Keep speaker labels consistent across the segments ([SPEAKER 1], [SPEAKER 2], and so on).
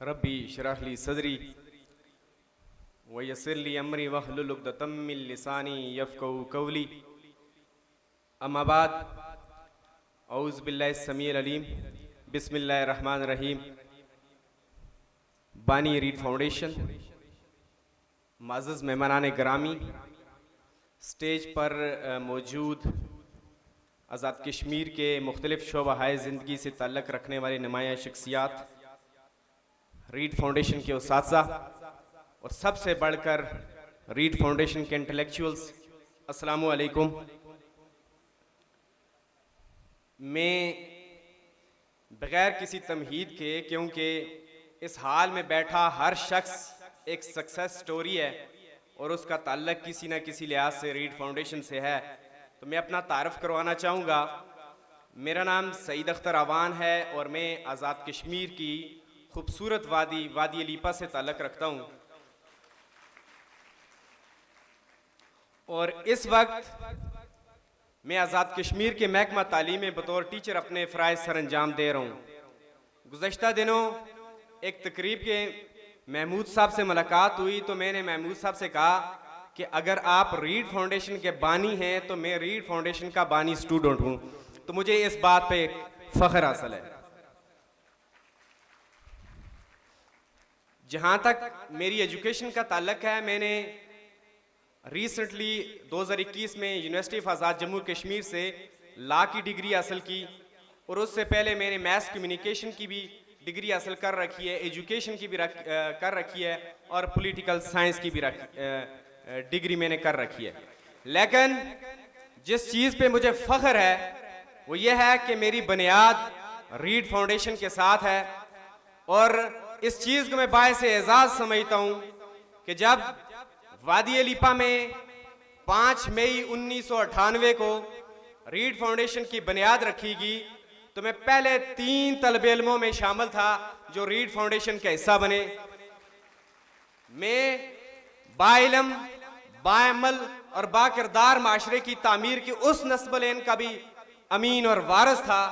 [SPEAKER 1] रब्बी शरह ली सदरी व यस्सिर ली अमरी वहलुल उक़दतम मिन लिसानी यफ़क़हू क़ौली। अम्मा बाद, औज़ु बिल्लाहि समीउल अलीम, बिस्मिल्लाहिर रहमानिर रहीम। बानी रीड फाउंडेशन, मुअज़्ज़ज़ मेहमानान गिरामी, स्टेज पर मौजूद आज़ाद कश्मीर के मुख्तलिफ़ शोबाए ज़िंदगी से ताल्लुक़ रखने वाले नुमाया शख्सियात, रीड फाउंडेशन के उस्ताज़ा और सबसे बढ़कर रीड फाउंडेशन के इंटेलेक्चुअल्स, अस्सलामु अलैकुम। मैं बग़ैर किसी तमहीद के, क्योंकि इस हाल में बैठा हर शख्स एक सक्सेस स्टोरी है और उसका ताल्लुक़ किसी न किसी लिहाज से रीड फाउंडेशन से है, तो मैं अपना तारफ़ करवाना चाहूँगा। मेरा नाम सईद अख्तर अवान है और मैं आज़ाद कश्मीर की खूबसूरत वादी लीपा से ताल्लुक़ रखता हूँ। और इस वक्त मैं आज़ाद कश्मीर के महकमा तालीम में बतौर टीचर अपने फ़राइज़ सर अंजाम दे रहा हूँ। गुज़श्ता दिनों एक तकरीब के महमूद साहब से मुलाकात हुई तो मैंने महमूद साहब से कहा कि अगर आप रीड फाउंडेशन के बानी हैं तो मैं रीड फाउंडेशन का बानी स्टूडेंट हूँ, तो मुझे इस बात पे फ़ख्र हासिल है। जहाँ तक मेरी एजुकेशन का ताल्लुक़ है, मैंने रिसेंटली 2021 में यूनिवर्सिटी ऑफ आज़ाद जम्मू कश्मीर से लॉ की डिग्री हासिल की और उससे पहले मैंने मैथ्स कम्युनिकेशन की भी डिग्री हासिल कर रखी है, एजुकेशन की भी कर रखी है और पॉलिटिकल साइंस की भी डिग्री मैंने कर रखी है। लेकिन जिस चीज़ पे मुझे फ़ख्र है वो ये है कि मेरी बुनियाद रीड फाउंडेशन के साथ है और इस चीज़ को मैं बायस एजाज़ समझता हूँ कि जब वादी लीपा में 5 मई 1998 को रीड फाउंडेशन की बुनियाद रखी गई तो मैं पहले 3 तलबे इल्मों में शामिल था जो रीड फाउंडेशन का हिस्सा बने। मैं बाइलम, बाअमल और बाकिरदार माशरे की तामीर की उस नस्ब-ए-इन का भी अमीन और वारिस था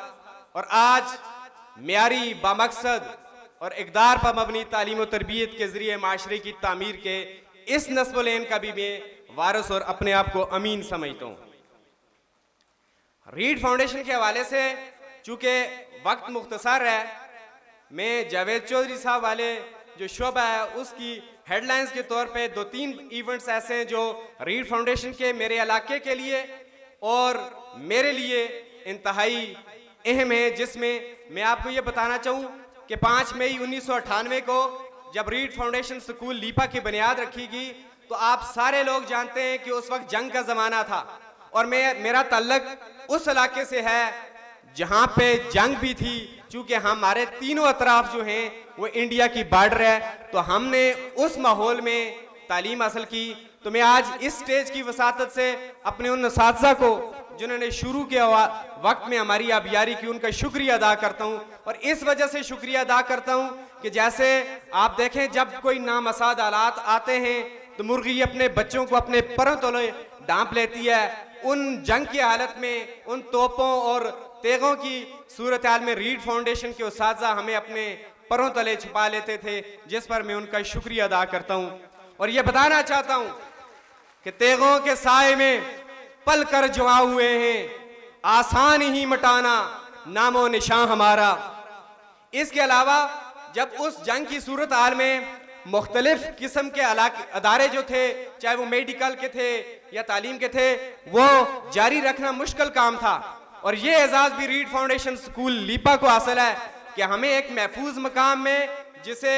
[SPEAKER 1] और आज म्यारी, बामकसद और इक़दार पर मबनी तालीम और तरबियत के ज़रिए माशरे की तामीर के इस नस्ब-ए-इन का भी मैं वारिस और अपने आप को अमीन समझता हूँ। रीड फाउंडेशन के हवाले से चूँकि वक्त मुख्तसर है, मैं जावेद चौधरी साहब वाले जो शोबा है उसकी हेडलाइंस के तौर पे 2-3 इवेंट्स ऐसे हैं जो रीड फाउंडेशन के मेरे इलाके के लिए और मेरे लिए इंतहाई अहम है, जिसमें मैं आपको ये बताना चाहूँ कि 5 मई 1998 को जब रीड फाउंडेशन स्कूल लीपा की बुनियाद रखी गई तो आप सारे लोग जानते हैं कि उस वक्त जंग का ज़माना था और मेरा ताल्लुक़ उस इलाके से है जहाँ पे जंग भी थी। चूँकि हमारे तीनों अतराफ जो हैं वो इंडिया की बॉर्डर है, तो हमने उस माहौल में तालीम हासिल की। तो मैं आज इस स्टेज की वसातत से अपने उन असातिज़ा को जिन्होंने शुरू के वक्त में हमारी आबियारी की, उनका शुक्रिया अदा करता हूँ। और इस वजह से शुक्रिया अदा करता हूँ कि जैसे आप देखें जब कोई नामसाद हालात आते हैं तो मुर्गी अपने बच्चों को अपने परों तले ढांप लेती है। उन जंग की हालत में, उन तोपों और तेगों की सूरत हाल में रीड फाउंडेशन के उस्ताज़ा हमें अपने परों तले छुपा लेते थे, जिस पर मैं उनका शुक्रिया अदा करता हूँ। और ये बताना चाहता हूँ कि तेगों के साए में पल कर जवा हुए हैं, आसान ही मिटाना नामो निशान हमारा। इसके अलावा जब उस जंग की सूरत हाल में मुख्तलिफ किस्म के अदारे जो थे, चाहे वो मेडिकल के थे या तालीम के थे, वो जारी रखना मुश्किल काम था। और ये एजाज़ भी रीड फाउंडेशन स्कूल लीपा को हासिल है कि हमें एक महफूज मकाम में, जिसे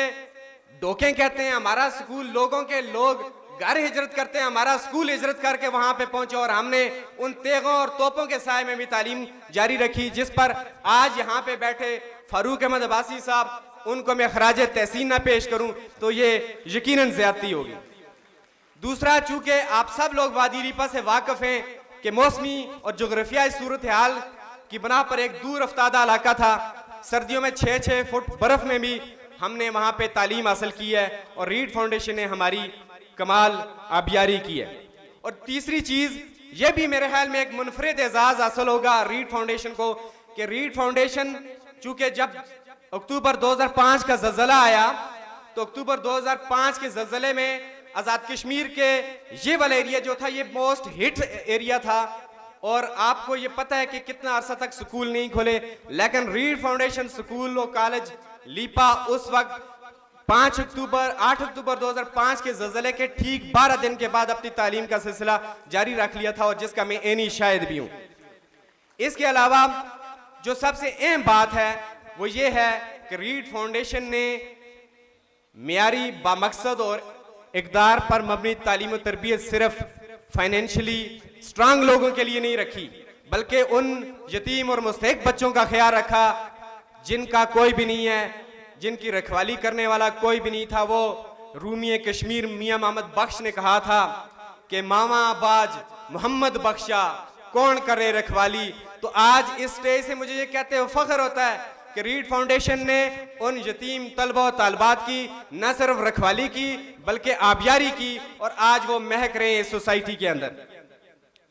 [SPEAKER 1] डोके कहते हैं, हमारा स्कूल लोगों के लोग घर हिजरत करते हैं, हमारा स्कूल हिजरत करके वहाँ पे पहुँचे और हमने उन तेगों और तोपों के साए में भी तालीम जारी रखी, जिस पर आज यहाँ पे बैठे फारूक अहमद अब्बासी साहब, उनको मैं खराज तहसीन ना पेश करूँ तो ये यकीनन ज़्यादती होगी। दूसरा, चूँकि आप सब लोग वादी लीपा से वाकिफ़ हैं कि मौसमी और जोग्राफियाई सूरत हाल की बना पर एक दूर अफ्तादा इलाका था। सर्दियों में 6-6 फुट बर्फ़ में भी हमने वहाँ पे तालीम हासिल की है और रीड फाउंडेशन ने हमारी कमाल आबियारी की है। और तीसरी चीज़ ये भी मेरे ख्याल में एक मुनफरिद एजाज़ हासिल होगा रीड फाउंडेशन को कि रीड फाउंडेशन चूँकि जब अक्टूबर 2005 का ज़लज़ला आया, तो अक्टूबर 2005 के ज़लज़ले में आज़ाद कश्मीर के ये वाला एरिया जो था, ये मोस्ट हिट एरिया था। और आपको ये पता है कि कितना अरसा तक स्कूल नहीं खोले, लेकिन रीड फाउंडेशन स्कूल और कॉलेज लीपा उस वक्त 8 अक्टूबर 2005 के ज़लज़ले के ठीक 12 दिन के बाद अपनी तालीम का सिलसिला जारी रख लिया था, और जिसका मैं ऐनी शायद भी हूँ। इसके अलावा जो सबसे अहम बात है वो ये है कि रीड फाउंडेशन ने मियारी बामकसद और इक़दार पर मबनी तालीम और तरबियत सिर्फ फाइनेंशियली स्ट्रांग लोगों के लिए नहीं रखी, बल्कि उन यतीम और मुस्तहिक बच्चों का ख्याल रखा जिनका कोई भी नहीं है, जिनकी रखवाली करने वाला कोई भी नहीं था। वो रूमी कश्मीर मियां मोहम्मद बख्श ने कहा था कि मामा बाज मोहम्मद बख्शा कौन करे रखवाली। तो आज इस स्टेज से मुझे ये कहते हुए फख्र होता है कि रीड फाउंडेशन ने उन यतीम तलबा और तालबात की न सिर्फ रखवाली की बल्कि आबियारी की, और आज वो महक रहे हैं इस सोसाइटी के अंदर।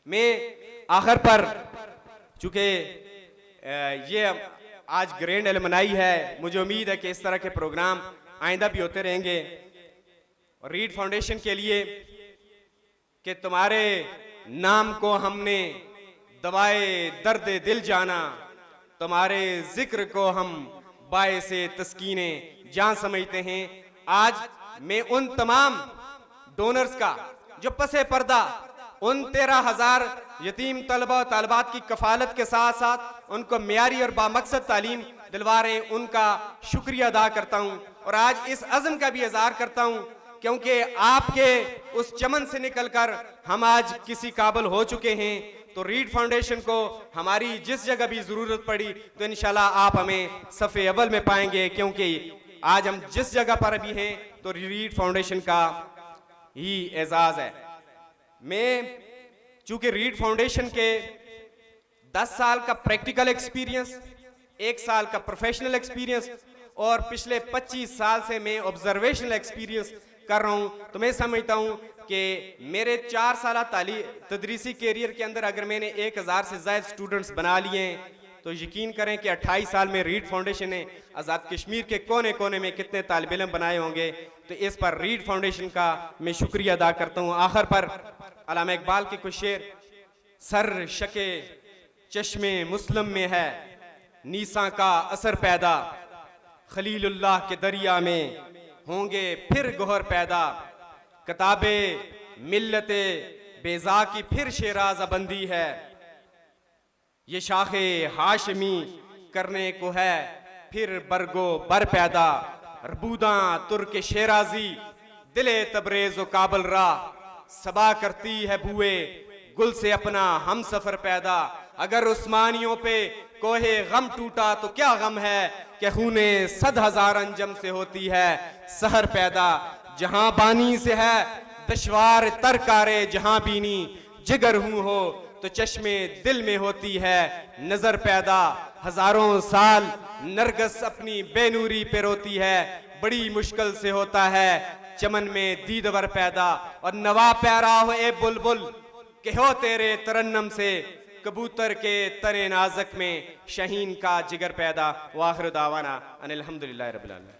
[SPEAKER 1] मैं आखिर पर, चूंकि ये आज ग्रैंड एलमनाई है, मुझे उम्मीद है कि इस तरह के प्रोग्राम आइंदा भी होते रहेंगे। और रीड फाउंडेशन के लिए कि तुम्हारे नाम को हमने दवाए दर्द दिल जाना, तुम्हारे जिक्र को हम बायसे तस्कीने जान समझते हैं। आज मैं उन तमाम डोनर्स का जो पसे पर्दा उन 13,000 यतीम तलबा तालबात की कफालत के साथ साथ उनको मियारी और बामकसद तालीम दिलवा रहे हैं, उनका शुक्रिया अदा करता हूं। और आज इस अज़्म का भी इज़हार करता हूं, क्योंकि आपके उस चमन से निकलकर हम आज किसी काबिल हो चुके हैं। तो रीड फाउंडेशन को हमारी जिस जगह भी ज़रूरत पड़ी तो इंशाल्लाह आप हमें सफ़े अव्वल में पाएंगे, क्योंकि आज हम जिस जगह पर भी हैं तो रीड फाउंडेशन का ही एजाज़ है। मैं चूंकि रीड फाउंडेशन के 10 साल का प्रैक्टिकल एक्सपीरियंस, 1 साल का प्रोफेशनल एक्सपीरियंस और पिछले 25 साल से मैं ऑब्जर्वेशनल एक्सपीरियंस कर रहा हूं, तो मैं समझता हूं कि मेरे 4 साल तदरीसी कैरियर के अंदर अगर मैंने 1000 से ज़्यादा स्टूडेंट्स बना लिए हैं, तो यकीन करें कि 28 साल में रीड फाउंडेशन ने आज़ाद कश्मीर के कोने कोने में कितने तालिब इल्म बनाए होंगे। तो इस पर रीड फाउंडेशन का मैं शुक्रिया अदा करता हूँ। आखिर पर अल्लामा इकबाल के कुछ शेर, सर शके चश्मे मुस्लिम में है नीसा का असर पैदा, खलीलुल्लाह के दरिया में होंगे फिर गोहर पैदा, किताबे मिल्लते बेजा की फिर शेराज़बंदी है, ये शाखे हाशमी करने को है फिर बरगो बर पैदा, रबूदा तुर्क शेराजी दिले तबरेज व काबल रा, सबा करती है बुए गुल से अपना हम सफर पैदा। अगर उस्मानियों पे कोहे गम टूटा तो क्या गम है कि खूने 100,000 अंजम से होती है सहर पैदा। जहां बानी से है दशवार तरकारे जहां बीनी, जिगर हूं हो तो चश्मे दिल में होती है नजर पैदा। हजारों साल नरगस अपनी बेनूरी पे रोती है, बड़ी मुश्किल से होता है चमन में दीदवर पैदा। और नवा प्यारा हो ए बुलबुल के हो तेरे तरन्नम से, कबूतर के तने नाजक में शहीन का जिगर पैदा। वाखिर दावाना अनिल हम्दुलिल्लाहि रब्बिल आलमीन।